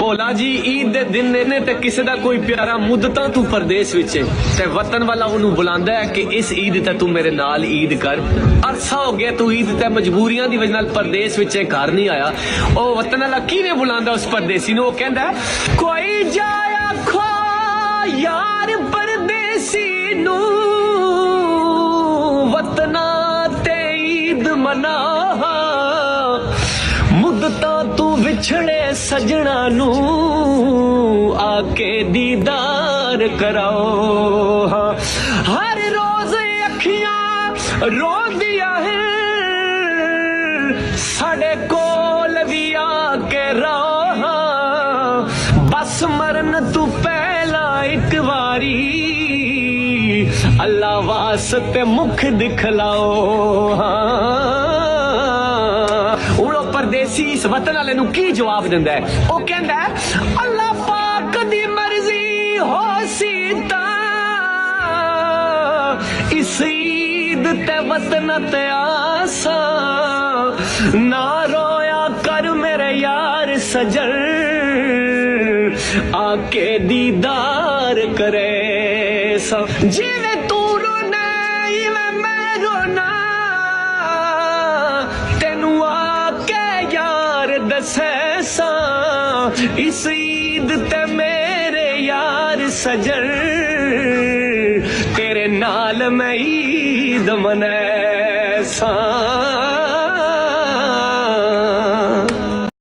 भोला जी ईद दे दिन ने ते किसे दा कोई प्यारा मुद्दतां तू परदेस विच ते वतन वाला उन्होंने बुलांदा है कि इस ईद ते तू मेरे नाल ईद कर। अरसा हो गया तू ईद ते मजबूरियां दी वजह नाल परदेस विच घर नहीं आया। ओ वतन वाला किवें बुलांदा उस परदेसी नूं? ओ कहंदा कोई जाया खो यार परदेसी नूं वतना ते ईद मना मुद्दता तू विछड़े सजना नू आके दीदार कराओ। हाँ हर रोज अखियां रो दिया है साडे कोल भी आके रहो। बस मरन तू पहला एक बारी अल्लाह वास्ते मुख दिखलाओ। हाँ परदेसी इस वतन वाले नूं की जवाब दिंदा है? ओ कहंदा है अल्लाह पाक दी मर्जी हो सी तां इस ईद ते वतन ते आसा ना रोया कर मेरे यार सजन आके दीदार करे सा। जिवें तू रोना इवें मैं रोना तेनू दसैसा इस ईद ते मेरे यार सजन तेरे नाल मैं ईद मनैसा।